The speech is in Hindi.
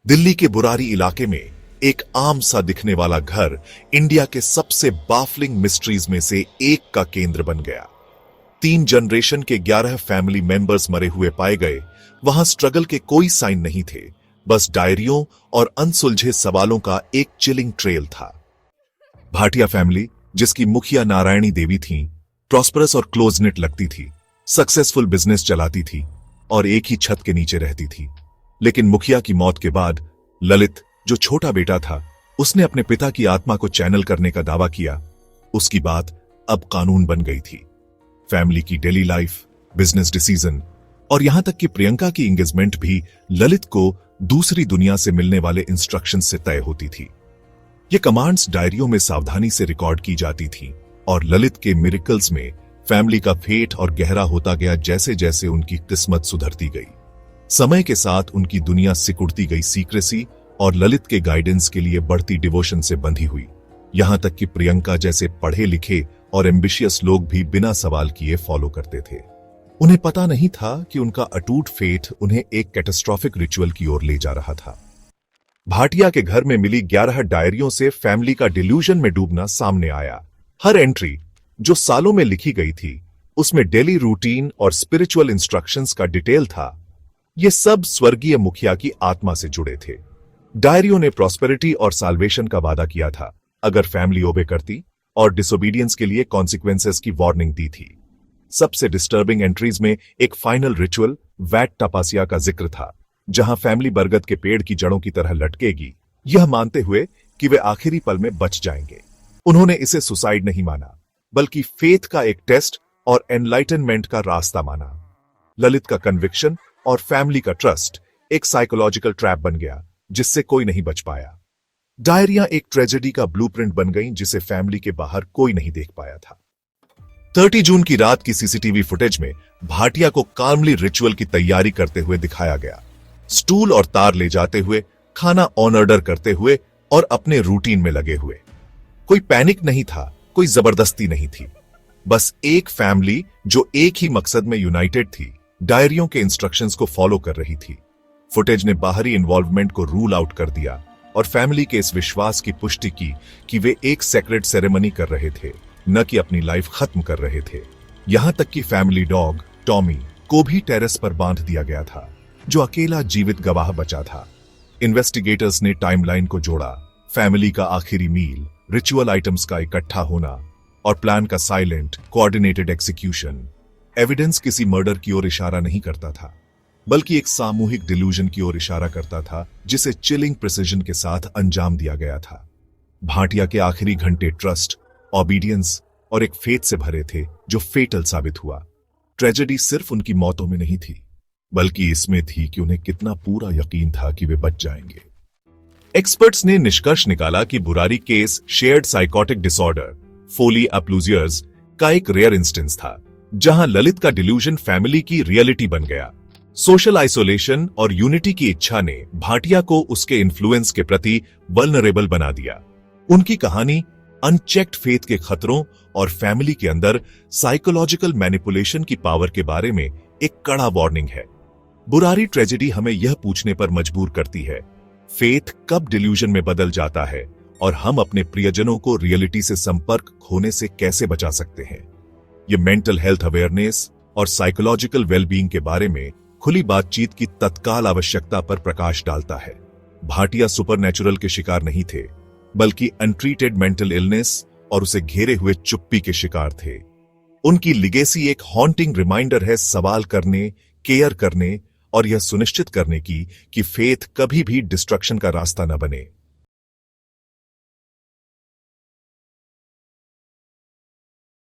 दिल्ली के बुरारी इलाके में एक आम सा दिखने वाला घर इंडिया के सबसे बाफलिंग मिस्ट्रीज में से एक का केंद्र बन गया। 3 जनरेशन के 11 फैमिली मेंबर्स मरे हुए पाए गए। वहां स्ट्रगल के कोई साइन नहीं थे, बस डायरियों और अनसुलझे सवालों का एक चिलिंग ट्रेल था। भाटिया फैमिली, जिसकी मुखिया नारायणी देवी थीं, प्रॉस्परस और क्लोज निट लगती थी, सक्सेसफुल बिजनेस चलाती थी और एक ही छत के नीचे रहती थी। लेकिन मुखिया की मौत के बाद ललित, जो छोटा बेटा था, उसने अपने पिता की आत्मा को चैनल करने का दावा किया। उसकी बात अब कानून बन गई थी। फैमिली की डेली लाइफ, बिजनेस डिसीजन और यहां तक कि प्रियंका की एंगेजमेंट भी ललित को दूसरी दुनिया से मिलने वाले इंस्ट्रक्शन से तय होती थी। ये कमांड्स डायरियों में सावधानी से रिकॉर्ड की जाती थी और ललित के मिरेकल्स में फैमिली का फेट और गहरा होता गया जैसे जैसे उनकी किस्मत सुधरती गई। समय के साथ उनकी दुनिया सिकुड़ती गई सीक्रेसी और ललित के गाइडेंस के लिए बढ़ती डिवोशन से बंधी हुई। यहां तक कि प्रियंका जैसे पढ़े लिखे और एम्बिशियस लोग भी बिना सवाल किए फॉलो करते थे। उन्हें पता नहीं था कि उनका अटूट फेट उन्हें एक कैटास्ट्रोफिक रिचुअल की ओर ले जा रहा था। भाटिया के घर में मिली 11 डायरियों से फैमिली का डिल्यूजन में डूबना सामने आया। हर एंट्री, जो सालों में लिखी गई थी, उसमें डेली रूटीन और स्पिरिचुअल इंस्ट्रक्शंस का डिटेल था। ये सब स्वर्गीय मुखिया की आत्मा से जुड़े थे। डायरियों ने प्रॉस्पेरिटी और साल्वेशन का वादा किया था अगर फैमिली ओबे करती, और डिसोबीडियंस के लिए कॉन्सिक्वेंसेस की वार्निंग दी थी। सबसे डिस्टर्बिंग एंट्रीज में एक फाइनल रिचुअल वैट टपासिया का जिक्र था, जहां फैमिली बरगद के पेड़ की जड़ों की तरह लटकेगी, यह मानते हुए कि वे आखिरी पल में बच जाएंगे। उन्होंने इसे सुसाइड नहीं माना, बल्कि फेथ का एक टेस्ट और एनलाइटनमेंट का रास्ता माना। ललित का कन्विक्शन और फैमिली का ट्रस्ट एक साइकोलॉजिकल ट्रैप बन गया जिससे कोई नहीं बच पाया। डायरियां एक ट्रेजेडी का ब्लूप्रिंट बन गईं जिसे फैमिली के बाहर कोई नहीं देख पाया था। 30 जून की रात की सीसीटीवी फुटेज में भाटिया को काल्मली रिचुअल की तैयारी करते हुए दिखाया गया। स्टूल और तार ले जाते हुए, खाना ऑन ऑर्डर करते हुए और अपने रूटीन में लगे हुए। कोई पैनिक नहीं था, कोई जबरदस्ती नहीं थी, बस एक फैमिली जो एक ही मकसद में यूनाइटेड थी, डायरियों के इंस्ट्रक्शंस को फॉलो कर रही थी। फुटेज ने बाहरी इन्वॉल्वमेंट को रूल आउट कर दिया और फैमिली के इस विश्वास की पुष्टि की कि वे एक सेक्रेट सेरेमनी कर रहे थे, न कि अपनी लाइफ खत्म कर रहे थे। यहां तक कि फैमिली डॉग टॉमी को भी टेरेस पर बांध दिया गया था, जो अकेला जीवित गवाह बचा था। इन्वेस्टिगेटर्स ने टाइमलाइन को जोड़ा, फैमिली का आखिरी मील, रिचुअल आइटम्स का इकट्ठा होना और प्लान का साइलेंट कोऑर्डिनेटेड एग्जीक्यूशन। एविडेंस किसी मर्डर की ओर इशारा नहीं करता था, बल्कि एक सामूहिक डिल्यूजन की ओर इशारा करता था जिसे चिलिंग प्रिसिजन के साथ अंजाम दिया गया था। भाटिया के आखिरी घंटे ट्रस्ट, ओबीडियंस और एक फेथ से भरे थे जो फेटल साबित हुआ। ट्रेजेडी सिर्फ उनकी मौतों में नहीं थी, बल्कि इसमें थी कि उन्हें कितना पूरा यकीन था कि वे बच जाएंगे। एक्सपर्ट्स ने निष्कर्ष निकाला कि Burari case shared psychotic disorder folie a plusieurs का एक रेयर इंस्टेंस था, जहां ललित का डिल्यूजन फैमिली की रियलिटी बन गया। सोशल आइसोलेशन और यूनिटी की इच्छा ने भाटिया को उसके इन्फ्लुएंस के प्रति वल्नरेबल बना दिया। उनकी कहानी अनचेक्ड फेथ के खतरों और फैमिली के अंदर साइकोलॉजिकल मैनिपुलेशन की पावर के बारे में एक कड़ा वार्निंग है। बुरारी ट्रेजेडी हमें यह पूछने पर मजबूर करती है, फेथ कब डिल्यूजन में बदल जाता है और हम अपने प्रियजनों को रियलिटी से संपर्क खोने से कैसे बचा सकते हैं। यह मेंटल हेल्थ अवेयरनेस और साइकोलॉजिकल वेलबीइंग के बारे में खुली बातचीत की तत्काल आवश्यकता पर प्रकाश डालता है। भाटिया सुपरनैचुरल के शिकार नहीं थे, बल्कि अनट्रीटेड मेंटल इलनेस और उसे घेरे हुए चुप्पी के शिकार थे। उनकी लिगेसी एक हॉन्टिंग रिमाइंडर है सवाल करने, केयर करने और यह सुनिश्चित करने की कि फेथ कभी भी डिस्ट्रक्शन का रास्ता न बने।